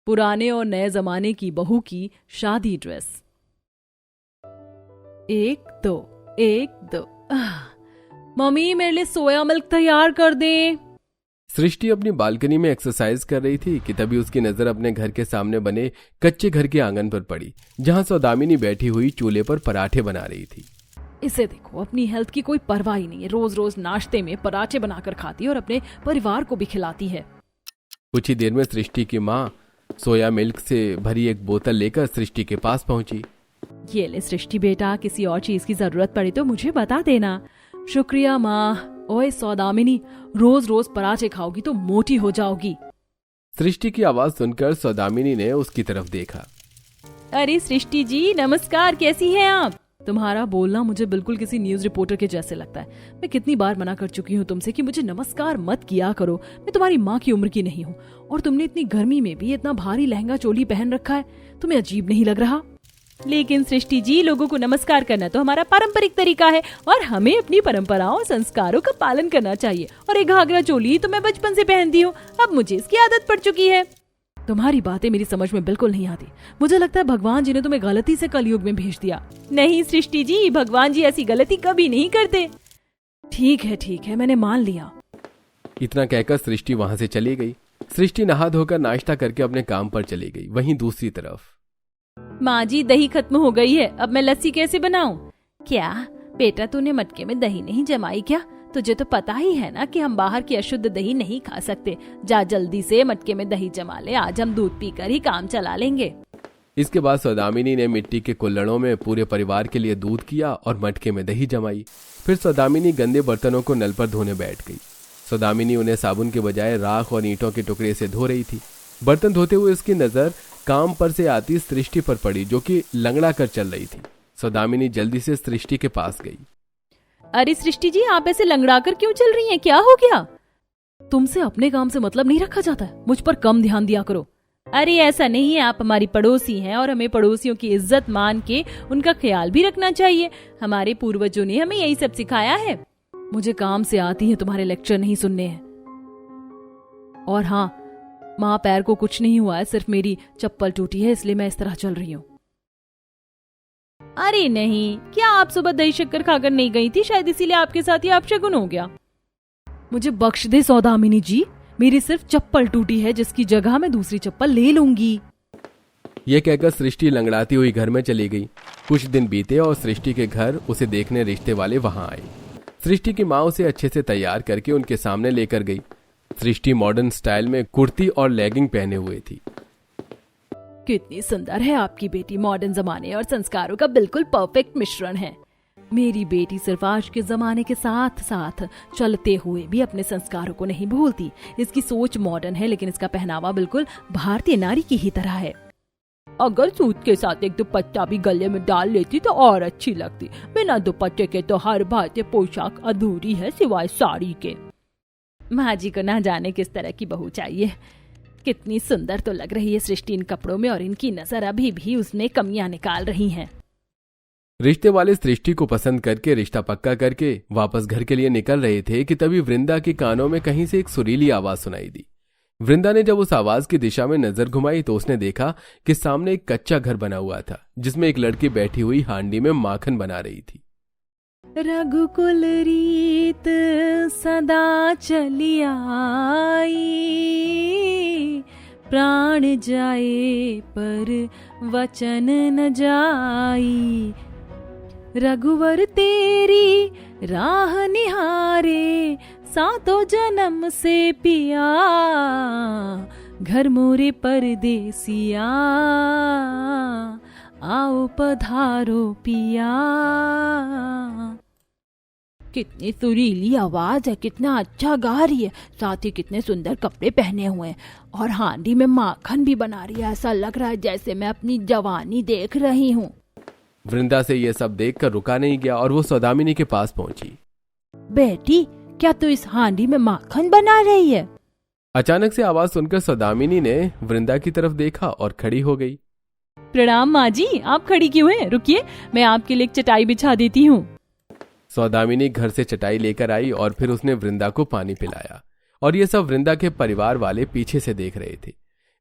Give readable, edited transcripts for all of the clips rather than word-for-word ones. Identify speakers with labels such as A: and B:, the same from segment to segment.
A: पुराने और नए जमाने की बहू की शादी ड्रेस। 1 2 1 2। मम्मी मेरे लिए सोया मिल्क तैयार कर दे।
B: सृष्टि अपनी बालकनी में एक्सरसाइज कर रही थी कि तभी उसकी नजर अपने घर के सामने बने कच्चे घर के आंगन पर पड़ी, जहां सौदामिनी बैठी हुई चूल्हे पर पराठे बना रही थी।
A: इसे देखो, अपनी हेल्थ की कोई परवाह ही नहीं है। रोज रोज नाश्ते में पराठे बनाकर खाती है और अपने परिवार को भी खिलाती है।
B: कुछ ही देर में सृष्टि की माँ सोया मिल्क से भरी एक बोतल लेकर सृष्टि के पास पहुंची।
A: ये ले सृष्टि बेटा, किसी और चीज की जरूरत पड़ी तो मुझे बता देना। शुक्रिया माँ। ओए सौदामिनी, रोज रोज पराठे खाओगी तो मोटी हो जाओगी।
B: सृष्टि की आवाज सुनकर सौदामिनी ने उसकी तरफ देखा।
A: अरे सृष्टि जी नमस्कार, कैसी हैं आप? तुम्हारा बोलना मुझे बिल्कुल किसी न्यूज रिपोर्टर के जैसे लगता है। मैं कितनी बार मना कर चुकी हूँ तुमसे कि मुझे नमस्कार मत किया करो। मैं तुम्हारी माँ की उम्र की नहीं हूँ, और तुमने इतनी गर्मी में भी इतना भारी लहंगा चोली पहन रखा है। तुम्हें अजीब नहीं लग रहा? लेकिन सृष्टि जी, लोगों को नमस्कार करना तो हमारा पारंपरिक तरीका है और हमें अपनी परंपराओं और संस्कारों का पालन करना चाहिए। और एक घाघरा चोली तो मैं बचपन से पहनती हूँ, अब मुझे इसकी आदत पड़ चुकी है। तुम्हारी बातें मेरी समझ में बिल्कुल नहीं आती। मुझे लगता है भगवान जी ने तुम्हें गलती से कलयुग में भेज दिया। नहीं सृष्टि जी, भगवान जी ऐसी गलती कभी नहीं करते। ठीक है, मैंने मान लिया।
B: इतना कहकर सृष्टि वहां से चली गई। सृष्टि नहा धोकर नाश्ता करके अपने काम पर चली गई। वहीं दूसरी तरफ
A: माँ जी, दही खत्म हो गई है, अब मैं लस्सी कैसे बनाऊं? क्या बेटा, तूने मटके में दही नहीं जमाई क्या? तुझे तो पता ही है ना कि हम बाहर की अशुद्ध दही नहीं खा सकते। जा जल्दी से मटके में दही जमा ले, आज हम दूध पीकर ही काम चला लेंगे।
B: इसके बाद सौदामिनी ने मिट्टी के कुल्हड़ों में पूरे परिवार के लिए दूध किया और मटके में दही जमाई। फिर सौदामिनी गंदे बर्तनों को नल पर धोने बैठ गई। सौदामिनी उन्हें साबुन के बजाय राख और ईंटों के टुकड़े से धो रही थी। बर्तन धोते हुए उसकी नजर काम पर से आती सृष्टि पर पड़ी, जो कि लंगड़ा कर चल रही थी। सौदामिनी जल्दी से सृष्टि के पास गई।
A: अरे सृष्टि जी, आप ऐसे लंगड़ा कर क्यों चल रही हैं? क्या हो गया? तुमसे अपने काम से मतलब नहीं रखा जाता है? मुझ पर कम ध्यान दिया करो। अरे ऐसा नहीं है, आप हमारी पड़ोसी हैं और हमें पड़ोसियों की इज्जत मान के उनका ख्याल भी रखना चाहिए। हमारे पूर्वजों ने हमें यही सब सिखाया है। मुझे काम से आती है, तुम्हारे लेक्चर नहीं सुनने हैं। और हाँ, माँ पैर को कुछ नहीं हुआ है, सिर्फ मेरी चप्पल टूटी है, इसलिए मैं इस तरह चल रही हूँ। अरे नहीं, क्या आप सुबह दही शक्कर खाकर नहीं गई थी? शायद इसीलिए आपके साथ ये अपशगुन हो गया। मुझे बख्श दे सौदामिनी जी, मेरी सिर्फ चप्पल टूटी है, जिसकी जगह मैं दूसरी चप्पल ले लूंगी।
B: ये कहकर सृष्टि लंगड़ाती हुई घर में चली गई। कुछ दिन बीते और सृष्टि के घर उसे देखने रिश्ते वाले वहां आए। सृष्टि की माँ उसे अच्छे से तैयार करके उनके सामने लेकर गई। सृष्टि मॉडर्न स्टाइल में कुर्ती और लेगिंग पहने हुए थी।
A: कितनी सुंदर है आपकी बेटी, मॉडर्न जमाने और संस्कारों का बिल्कुल परफेक्ट मिश्रण है। मेरी बेटी सिर्फ आज के जमाने के साथ साथ चलते हुए भी अपने संस्कारों को नहीं भूलती। इसकी सोच मॉडर्न है, लेकिन इसका पहनावा बिल्कुल भारतीय नारी की ही तरह है। अगर सूट के साथ एक दुपट्टा भी गले में डाल लेती तो और अच्छी लगती। बिना दुपट्टे के तो हर भारतीय पोशाक अधूरी है, सिवाय साड़ी के। माँ जी को ना जाने किस तरह की बहू चाहिए। कितनी सुंदर तो लग रही है सृष्टि इन कपड़ों में, और इनकी नजर अभी भी उसने कमियां निकाल रही हैं।
B: रिश्ते वाले सृष्टि को पसंद करके रिश्ता पक्का करके वापस घर के लिए निकल रहे थे कि तभी वृंदा के कानों में कहीं से एक सुरीली आवाज सुनाई दी। वृंदा ने जब उस आवाज की दिशा में नजर घुमाई तो उसने देखा कि सामने एक कच्चा घर बना हुआ था, जिसमें एक लड़की बैठी हुई हांडी में माखन बना रही थी।
A: रघुकुल रीत सदा चली आई, प्राण जाए पर वचन न जाई। रघुवर तेरी राह निहारे, सातों जन्म से पिया, घर मोरे परदेसिया, आओ पधारो पिया। कितनी सुरीली आवाज है, कितना अच्छा गा रही है, साथ ही कितने सुंदर कपड़े पहने हुए हैं, और हांडी में माखन भी बना रही है। ऐसा लग रहा है जैसे मैं अपनी जवानी देख रही हूँ।
B: वृंदा से यह सब देखकर रुका नहीं गया और वो सौदामिनी के पास पहुंची।
A: बेटी, क्या तू इस हांडी में माखन बना रही है?
B: अचानक से आवाज सुनकर सौदामिनी ने वृंदा की तरफ देखा और खड़ी हो गई।
A: प्रणाम माँ जी, आप खड़ी क्यों हैं? रुकिए, मैं आपके लिए एक चटाई बिछा देती हूँ।
B: सौदामिनी घर से चटाई लेकर आई और फिर उसने वृंदा को पानी पिलाया, और ये सब वृंदा के परिवार वाले पीछे से देख रहे थे।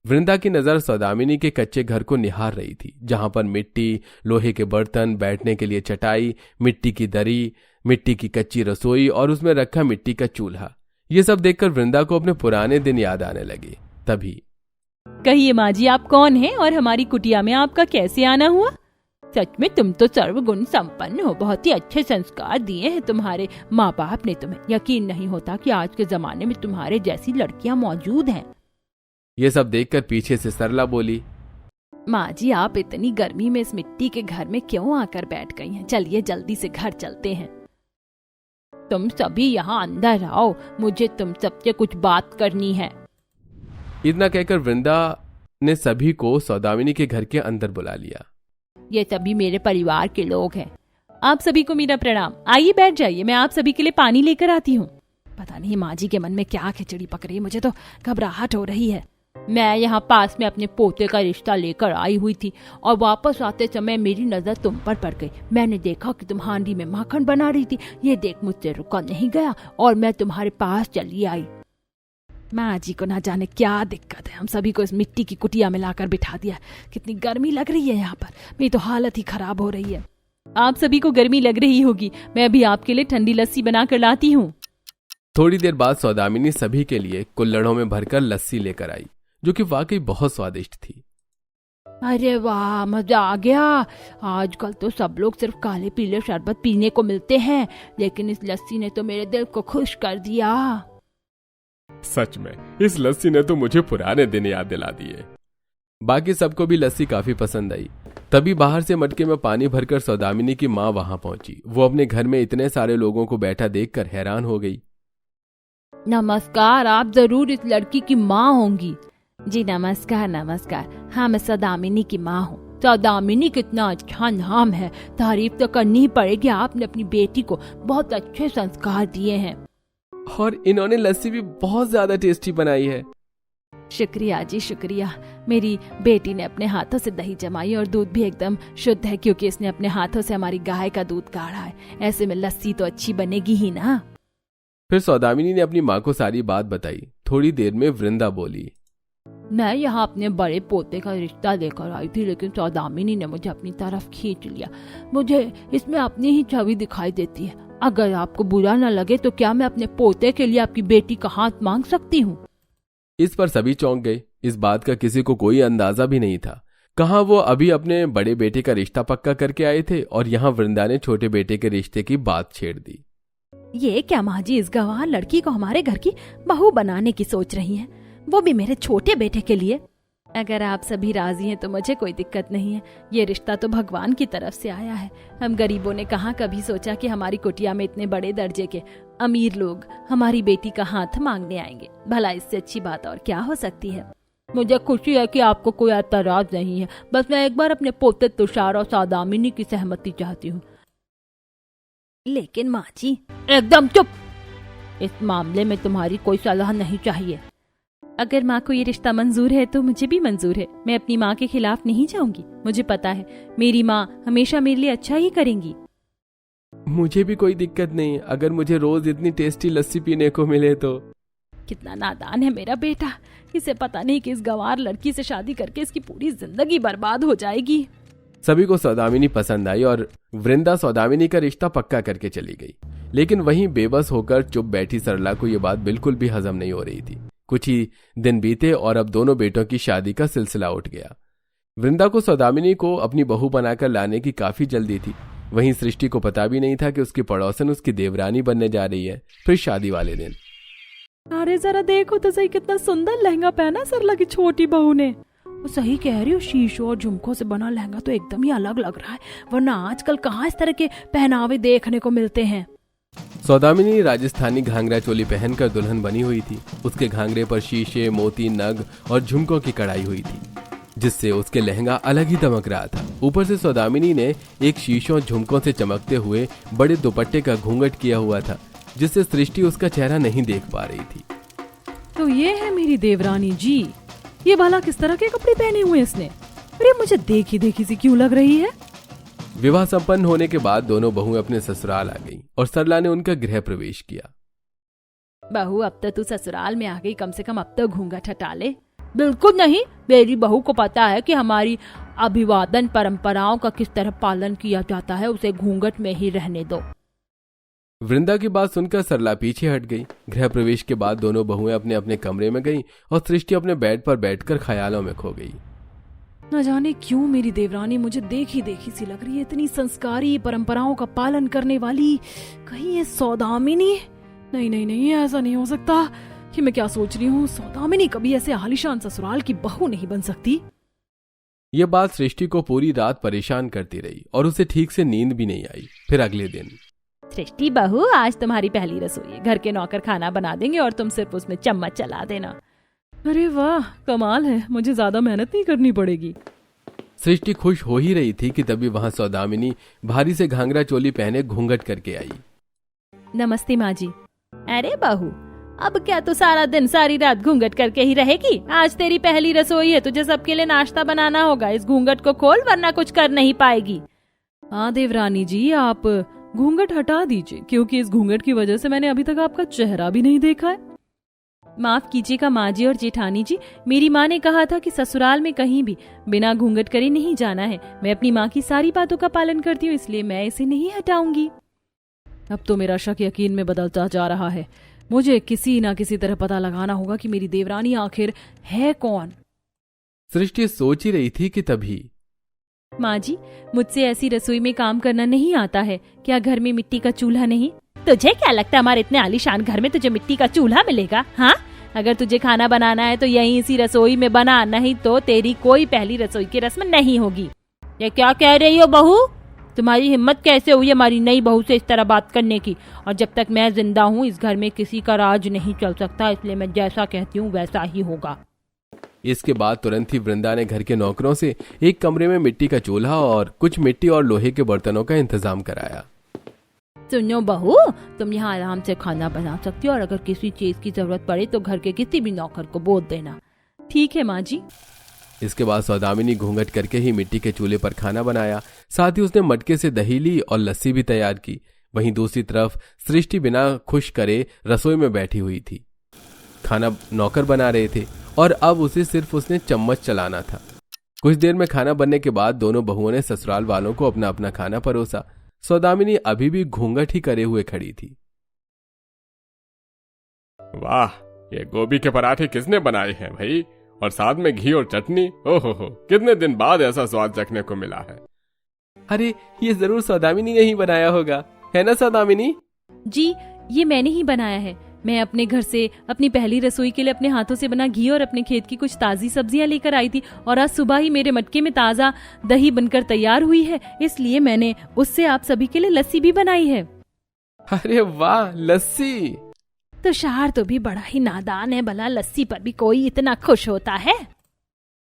B: वृंदा की नजर सौदामिनी के कच्चे घर को निहार रही थी, जहां पर मिट्टी, लोहे के बर्तन, बैठने के लिए चटाई, मिट्टी की दरी, मिट्टी की कच्ची रसोई और उसमें रखा मिट्टी का चूल्हा। ये सब देखकर वृंदा को अपने पुराने दिन याद आने लगे। तभी
A: कहिए माँ जी, आप कौन हैं और हमारी कुटिया में आपका कैसे आना हुआ? सच में तुम तो सर्वगुण संपन्न हो, बहुत ही अच्छे संस्कार दिए हैं तुम्हारे माँ बाप ने तुम्हें। यकीन नहीं होता कि आज के जमाने में तुम्हारे जैसी लड़कियां मौजूद हैं।
B: ये सब देखकर पीछे से सरला बोली,
A: माँ जी, आप इतनी गर्मी में इस मिट्टी के घर में क्यों आकर बैठ गई हैं? चलिए जल्दी से घर चलते हैं। तुम सभी यहाँ अंदर आओ, मुझे तुम सबसे कुछ बात करनी है।
B: इतना कहकर वृंदा ने सभी को सौदामिनी के घर के अंदर बुला लिया।
A: ये सभी मेरे परिवार के लोग हैं। आप सभी को मेरा प्रणाम। आइए बैठ जाइए, मैं आप सभी के लिए पानी लेकर आती हूँ। पता नहीं माँ जी के मन में क्या खिचड़ी पक रही है, मुझे तो घबराहट हो रही है। मैं यहाँ पास में अपने पोते का रिश्ता लेकर आई हुई थी और वापस आते समय मेरी नजर तुम पर पड़ गई। मैंने देखा कि तुम हांडी में माखन बना रही थी। ये देख मुझसे रुका नहीं गया और मैं तुम्हारे पास चली आई। माँ जी को ना जाने क्या दिक्कत है, हम सभी को इस मिट्टी की कुटिया में लाकर बिठा दिया। कितनी गर्मी लग रही है यहाँ पर, मेरी तो हालत ही खराब हो रही है। आप सभी को गर्मी लग रही होगी, मैं अभी आपके लिए ठंडी लस्सी बना कर लाती हूँ।
B: थोड़ी देर बाद सौदामिनी सभी के लिए कुल्हड़ों में भरकर लस्सी लेकर आई, जो कि वाकई बहुत स्वादिष्ट थी।
A: अरे वाह, मजा आ गया। आजकल तो सब लोग सिर्फ काले पीले शरबत पीने को मिलते हैं, लेकिन इस लस्सी ने तो मेरे दिल को खुश कर दिया।
B: सच में इस लस्सी ने तो मुझे पुराने दिन याद दिला दिए। बाकी सबको भी लस्सी काफी पसंद आई। तभी बाहर से मटके में पानी भरकर सौदामिनी की माँ वहां पहुंची। वो अपने घर में इतने सारे लोगों को बैठा देखकर हैरान हो गई।
A: नमस्कार, आप जरूर इस लड़की की माँ होंगी। जी नमस्कार नमस्कार, हाँ मैं सौदामिनी की माँ हूँ। सौदामिनी कितना अच्छा नाम है, तारीफ तो करनी ही पड़ेगी। आपने अपनी बेटी को बहुत अच्छे संस्कार दिए हैं
B: और इन्होंने लस्सी भी बहुत ज्यादा टेस्टी बनाई है।
A: शुक्रिया जी शुक्रिया। मेरी बेटी ने अपने हाथों से दही जमाई और दूध भी एकदम शुद्ध है, क्योंकि इसने अपने हाथों से हमारी गाय का दूध काढ़ा है। ऐसे में लस्सी तो अच्छी बनेगी ही ना।
B: फिर सौदामिनी ने अपनी माँ को सारी बात बताई। थोड़ी देर में वृंदा बोली,
A: मैं यहाँ अपने बड़े पोते का रिश्ता लेकर आई थी, लेकिन सौदामिनी ने मुझे अपनी तरफ खींच लिया। मुझे इसमें अपनी ही छवि दिखाई देती है। अगर आपको बुरा न लगे तो क्या मैं अपने पोते के लिए आपकी बेटी का हाथ मांग सकती हूँ?
B: इस पर सभी चौंक गए। इस बात का किसी को कोई अंदाजा भी नहीं था। कहाँ वो अभी अपने बड़े बेटे का रिश्ता पक्का करके आए थे और यहाँ वृंदा ने छोटे बेटे के रिश्ते की बात छेड़ दी।
A: ये क्या माँ जी, इस गंवार लड़की को हमारे घर की बहू बनाने की सोच रही हैं, वो भी मेरे छोटे बेटे के लिए? अगर आप सभी राजी हैं तो मुझे कोई दिक्कत नहीं है। ये रिश्ता तो भगवान की तरफ से आया है। हम गरीबों ने कहाँ कभी सोचा कि हमारी कुटिया में इतने बड़े दर्जे के अमीर लोग हमारी बेटी का हाथ मांगने आएंगे। भला इससे अच्छी बात और क्या हो सकती है। मुझे खुशी है कि आपको कोई एतराज नहीं है। बस मैं एक बार अपने पोते तुषार और सौदामिनी की सहमति चाहती हूँ। लेकिन माँ जी, एकदम चुप। इस मामले में तुम्हारी कोई सलाह नहीं चाहिए। अगर माँ को ये रिश्ता मंजूर है तो मुझे भी मंजूर है। मैं अपनी माँ के खिलाफ नहीं जाऊंगी। मुझे पता है मेरी माँ हमेशा मेरे लिए अच्छा ही करेंगी।
B: मुझे भी कोई दिक्कत नहीं, अगर मुझे रोज इतनी टेस्टी लस्सी पीने को मिले तो।
A: कितना नादान है मेरा बेटा, इसे पता नहीं कि इस गंवार लड़की से शादी करके इसकी पूरी जिंदगी बर्बाद हो जाएगी।
B: सभी को सौदामिनी पसंद आई और वृंदा सौदामिनी का रिश्ता पक्का करके चली गई। लेकिन वहीं बेबस होकर चुप बैठी सरला को यह बात बिल्कुल भी हजम नहीं हो रही थी। कुछ ही दिन बीते और अब दोनों बेटों की शादी का सिलसिला उठ गया। वृंदा को सौदामिनी को अपनी बहू बनाकर लाने की काफी जल्दी थी। वहीं सृष्टि को पता भी नहीं था कि उसकी पड़ोसन उसकी देवरानी बनने जा रही है। फिर शादी वाले दिन,
A: अरे जरा देखो तो सही, कितना सुंदर लहंगा पहना सरला की छोटी बहू ने। वो सही कह रही हो, शीशों और झुमकों से बना लहंगा तो एकदम ही अलग लग रहा है, वरना आजकल कहाँ इस तरह के पहनावे देखने को मिलते हैं।
B: सौदामिनी राजस्थानी घांगरा चोली पहनकर दुल्हन बनी हुई थी। उसके घांगरे पर शीशे, मोती, नग और झुमकों की कढ़ाई हुई थी, जिससे उसके लहंगा अलग ही दमक रहा था। ऊपर से सौदामिनी ने एक शीशों झुमकों से चमकते हुए बड़े दुपट्टे का घूंघट किया हुआ था, जिससे सृष्टि उसका चेहरा नहीं देख पा रही थी।
A: तो ये है मेरी देवरानी जी। ये भला किस तरह के कपड़े पहने हुए इसने? अरे मुझे देखी देखी सी क्यों लग रही है।
B: विवाह संपन्न होने के बाद दोनों बहुएं अपने ससुराल आ गईं और सरला ने उनका गृह प्रवेश किया।
A: बहू, अब तो तू ससुराल में आ गई, कम से कम अब तो घूंघट हटा ले। बिल्कुल नहीं, मेरी बहू को पता है कि हमारी अभिवादन परंपराओं का किस तरह पालन किया जाता है, उसे घूंघट में ही रहने दो।
B: वृंदा की बात सुनकर सरला पीछे हट गई। गृह प्रवेश के बाद दोनों बहुएं अपने अपने कमरे में गईं और सृष्टि अपने बेड पर बैठकर ख्यालों में खो गई।
A: न जाने क्यों मेरी देवरानी मुझे देखी देखी सी लग रही है, इतनी संस्कारी, परंपराओं का पालन करने वाली। कहीं ये सौदामिनी? नहीं नहीं नहीं, ऐसा नहीं हो सकता। कि मैं क्या सोच रही हूँ, सौदामिनी कभी ऐसे आलीशान ससुराल की बहू नहीं बन सकती।
B: यह बात सृष्टि को पूरी रात परेशान करती रही और उसे ठीक से नींद भी नहीं आई। फिर अगले दिन,
A: सृष्टि बहू, आज तुम्हारी पहली रसोई है। घर के नौकर खाना बना देंगे और तुम सिर्फ उसमें चम्मच चला देना। अरे वाह, कमाल है, मुझे ज्यादा मेहनत नहीं करनी पड़ेगी।
B: सृष्टि खुश हो ही रही थी कि तभी वहां सौदामिनी भारी से घाघरा चोली पहने घूंघट करके आई।
A: नमस्ते माँ जी। अरे बहू, अब क्या तू सारा दिन सारी रात घूंघट करके ही रहेगी? आज तेरी पहली रसोई है, तुझे सबके लिए नाश्ता बनाना होगा। इस घूंघट को खोल, वरना कुछ कर नहीं पाएगी। हाँ देवरानी जी, आप घूंघट हटा दीजिए, क्योंकि इस घूंघट की वजह से मैंने अभी तक आपका चेहरा भी नहीं देखा है। माफ कीजिएगा माँ जी और जेठानी जी, मेरी माँ ने कहा था कि ससुराल में कहीं भी बिना घूंघट करे नहीं जाना है। मैं अपनी माँ की सारी बातों का पालन करती हूँ, इसलिए मैं इसे नहीं हटाऊंगी। अब तो मेरा शक यकीन में बदलता जा रहा है। मुझे किसी ना किसी तरह पता लगाना होगा कि मेरी देवरानी आखिर है कौन।
B: सृष्टि सोच ही रही थी कि तभी,
A: माँ जी, मुझसे ऐसी रसोई में काम करना नहीं आता है। क्या घर में मिट्टी का चूल्हा नहीं? तुझे क्या लगता है हमारे इतने आलीशान घर में तुझे मिट्टी का चूल्हा मिलेगा? हाँ, अगर तुझे खाना बनाना है तो यहीं इसी रसोई में बना, नहीं तो तेरी कोई पहली रसोई की रस्म नहीं होगी। ये क्या कह रही हो बहू? तुम्हारी हिम्मत कैसे हुई हमारी नई बहू से इस तरह बात करने की? और जब तक मैं जिंदा हूँ इस घर में किसी का राज नहीं चल सकता, इसलिए मैं जैसा कहती हूँ वैसा ही होगा।
B: इसके बाद तुरंत ही वृंदा ने घर के नौकरों से एक कमरे में मिट्टी का चूल्हा और कुछ मिट्टी और लोहे के बर्तनों का इंतजाम कराया।
A: सुनो बहू, तुम यहाँ आराम से खाना बना सकती हो और अगर किसी चीज की जरूरत पड़े तो घर के किसी भी नौकर को बोल देना। ठीक है माँ जी।
B: इसके बाद सौदामिनी घूंघट करके ही मिट्टी के चूल्हे पर खाना बनाया। साथ ही उसने मटके से दही ली और लस्सी भी तैयार की। वहीं दूसरी तरफ सृष्टि बिना खुश करे रसोई में बैठी हुई थी। खाना नौकर बना रहे थे और अब उसे सिर्फ उसने चम्मच चलाना था। कुछ देर में खाना बनने के बाद दोनों बहुओं ने ससुराल वालों को अपना अपना खाना परोसा। सौदामिनी अभी भी घूंघट ही करे हुए खड़ी थी।
C: वाह, ये गोभी के पराठे किसने बनाए हैं भाई? और साथ में घी और चटनी। ओहो हो, कितने दिन बाद ऐसा स्वाद चखने को मिला है।
B: अरे, ये जरूर सौदामिनी ने ही बनाया होगा, है ना सौदामिनी?
A: जी, ये मैंने ही बनाया है। मैं अपने घर से अपनी पहली रसोई के लिए अपने हाथों से बना घी और अपने खेत की कुछ ताजी सब्जियां लेकर आई थी और आज सुबह ही मेरे मटके में ताजा दही बनकर तैयार हुई है, इसलिए मैंने उससे आप सभी के लिए लस्सी भी बनाई है।
B: अरे वाह, लस्सी!
A: तुषार तो भी बड़ा ही नादान है, भला लस्सी पर भी कोई इतना खुश होता है?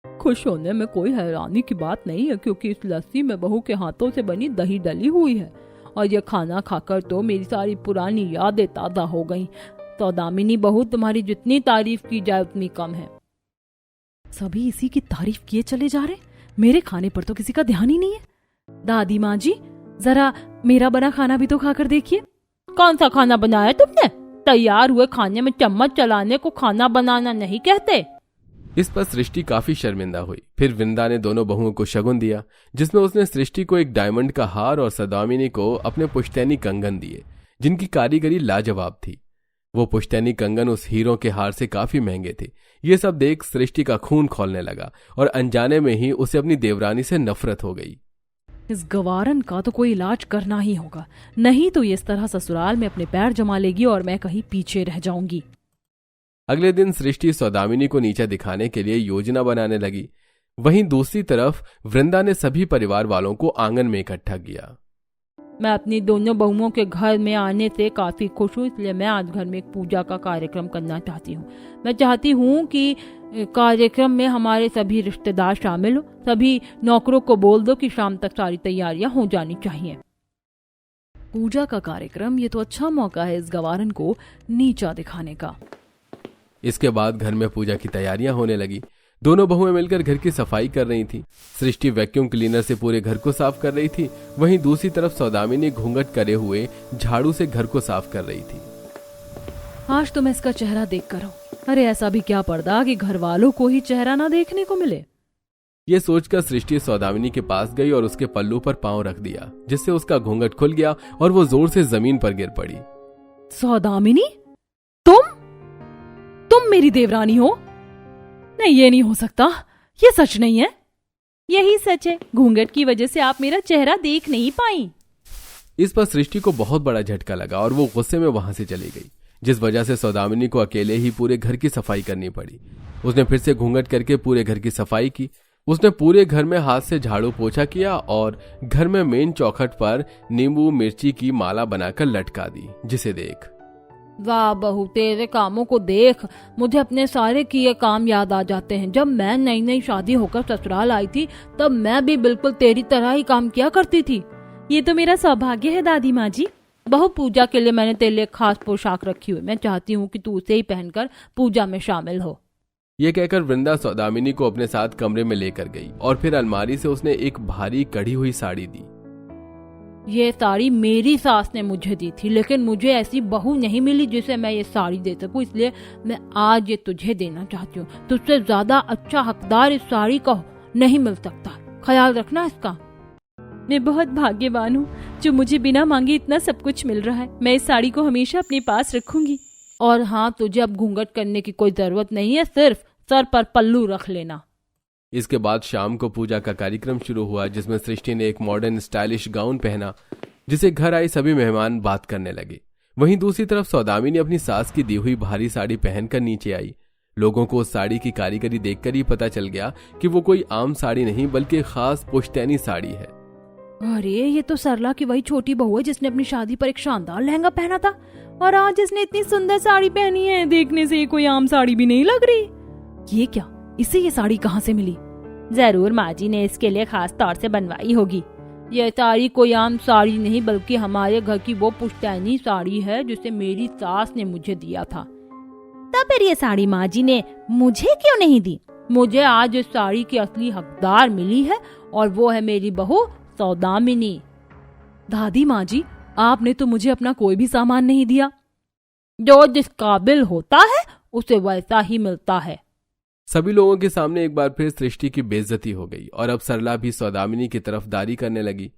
A: खुश होने में कोई हैरानी की बात नहीं है, क्योंकि इस लस्सी में बहू के हाथों से बनी दही डली हुई है और यह खाना खाकर तो मेरी सारी पुरानी यादें ताजा हो गईं। तो दामिनी बहू, तुम्हारी जितनी तारीफ की जाए उतनी कम है। सभी इसी की तारीफ किए चले जा रहे, मेरे खाने पर तो किसी का ध्यान ही नहीं है। दादी माँ जी, जरा मेरा बना खाना भी तो खाकर देखिए। कौन सा खाना बनाया तुमने? तैयार हुए खाने में चम्मच चलाने को खाना बनाना नहीं कहते।
B: इस पर सृष्टि काफी शर्मिंदा हुई। फिर वृंदा ने दोनों बहुओं को शगुन दिया, जिसमें उसने सृष्टि को एक डायमंड का हार और सौदामिनी को अपने पुश्तैनी कंगन दिए, जिनकी कारीगरी लाजवाब थी। वो पुश्तैनी कंगन उस हीरों के हार से काफी महंगे थे। ये सब देख सृष्टि का खून खौलने लगा और अनजाने में ही उसे अपनी देवरानी से नफरत हो गई।
A: इस गवारन का तो कोई इलाज करना ही होगा, नहीं तो ये इस तरह ससुराल में अपने पैर जमा लेगी और मैं कहीं पीछे रह जाऊंगी।
B: अगले दिन सृष्टि सौदामिनी को नीचा दिखाने के लिए योजना बनाने लगी। वहीं दूसरी तरफ वृंदा ने सभी परिवार वालों को आंगन में इकट्ठा किया।
A: मैं अपनी दोनों बहुओं के घर में आने से काफी खुश हूँ, इसलिए मैं आज घर में एक पूजा का कार्यक्रम करना चाहती हूँ। मैं चाहती हूँ कि कार्यक्रम में हमारे सभी रिश्तेदार शामिल हो। सभी नौकरों को बोल दो कि शाम तक सारी तैयारियां हो जानी चाहिए। पूजा का कार्यक्रम, ये तो अच्छा मौका है इस गवारन को नीचा दिखाने का।
B: इसके बाद घर में पूजा की तैयारियां होने लगी। दोनों बहुएं मिलकर घर की सफाई कर रही थी। सृष्टि वैक्यूम क्लीनर से पूरे घर को साफ कर रही थी। वहीं दूसरी तरफ सौदामिनी घूंघट करे हुए झाड़ू से घर को साफ कर रही थी।
A: आज तो मैं इसका चेहरा देख कर हूँ, अरे ऐसा भी क्या पर्दा कि घर वालों को ही चेहरा ना देखने को मिले।
B: ये सोचकर सृष्टि सौदामिनी के पास गई और उसके पल्लू पर पांव रख दिया, जिससे उसका घूंघट खुल गया और वो जोर से जमीन पर गिर पड़ी।
A: सौदामिनी, तुम मेरी देवरानी हो? नहीं, ये नहीं हो सकता, ये सच नहीं है। यही सच है, घूंघट की वजह से आप मेरा चेहरा देख नहीं पाई।
B: इस पर सृष्टि को बहुत बड़ा झटका लगा और वो गुस्से में वहां से चली गई, जिस वजह से सौदामिनी को अकेले ही पूरे घर की सफाई करनी पड़ी। उसने फिर से घूंघट करके पूरे घर की सफाई की। उसने पूरे घर में हाथ से झाड़ू पोछा किया और घर में मेन चौखट पर नींबू मिर्ची की माला बनाकर लटका दी, जिसे देख
A: वाह बहू, तेरे कामों को देख मुझे अपने सारे किए काम याद आ जाते हैं। जब मैं नई नई शादी होकर ससुराल आई थी तब मैं भी बिल्कुल तेरी तरह ही काम किया करती थी। ये तो मेरा सौभाग्य है दादी माँ जी। बहू, पूजा के लिए मैंने तेरे लिए खास पोशाक रखी हुई, मैं चाहती हूँ कि तू उसे ही पहनकर पूजा में शामिल हो।
B: ये कहकर वृंदा सौदामिनी को अपने साथ कमरे में लेकर गई और फिर अलमारी से उसने एक भारी कढ़ी हुई साड़ी दी।
A: ये साड़ी मेरी सास ने मुझे दी थी, लेकिन मुझे ऐसी बहू नहीं मिली जिसे मैं ये साड़ी दे सकूं, इसलिए मैं आज ये तुझे देना चाहती हूँ। तुझसे ज्यादा अच्छा हकदार इस साड़ी का नहीं मिल सकता, ख्याल रखना इसका। मैं बहुत भाग्यवान हूँ जो मुझे बिना मांगे इतना सब कुछ मिल रहा है। मैं इस साड़ी को हमेशा अपने पास रखूंगी। और हाँ, तुझे अब घूंघट करने की कोई जरूरत नहीं है, सिर्फ सर पर पल्लू रख लेना।
B: इसके बाद शाम को पूजा का कार्यक्रम शुरू हुआ, जिसमें सृष्टि ने एक मॉडर्न स्टाइलिश गाउन पहना, जिसे घर आए सभी मेहमान बात करने लगे। वहीं दूसरी तरफ सौदामिनी अपनी सास की दी हुई भारी साड़ी पहनकर नीचे आई। लोगों को उस साड़ी की कारीगरी देखकर ही पता चल गया कि वो कोई आम साड़ी नहीं बल्कि खास पुश्तैनी साड़ी है।
A: अरे ये तो सरला की वही छोटी बहू है जिसने अपनी शादी पर एक शानदार लहंगा पहना था, और आज इसने इतनी सुंदर साड़ी पहनी है। देखने से ये कोई आम साड़ी भी नहीं लग रही। ये क्या, इसे ये साड़ी कहाँ से मिली? जरूर माँ जी ने इसके लिए खास तौर से बनवाई होगी। ये साड़ी कोई आम साड़ी नहीं बल्कि हमारे घर की वो पुश्तैनी साड़ी है जिसे मेरी सास ने मुझे दिया था। तब फिर ये साड़ी माँ जी ने मुझे क्यों नहीं दी? मुझे आज इस साड़ी की असली हकदार मिली है और वो है मेरी बहू सौदामिनी। दादी माँ जी, आपने तो मुझे अपना कोई भी सामान नहीं दिया। जो जिस काबिल होता है उसे वैसा ही मिलता है।
B: सभी लोगों के सामने एक बार फिर सृष्टि की बेइज्जती हो गई और अब सरला भी सौदामिनी की तरफदारी करने लगी।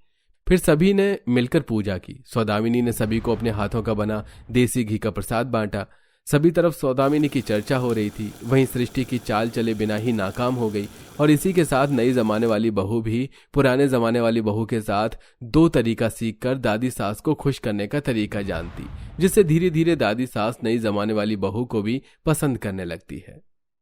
B: फिर सभी ने मिलकर पूजा की। सौदामिनी ने सभी को अपने हाथों का बना देसी घी का प्रसाद बांटा। सभी तरफ सौदामिनी की चर्चा हो रही थी। वहीं सृष्टि की चाल चले बिना ही नाकाम हो गई और इसी के साथ नई जमाने वाली बहू भी पुराने जमाने वाली बहू के साथ दो तरीका सीखकर दादी सास को खुश करने का तरीका जानती, जिससे धीरे धीरे दादी सास नई जमाने वाली बहू को भी पसंद करने लगती है।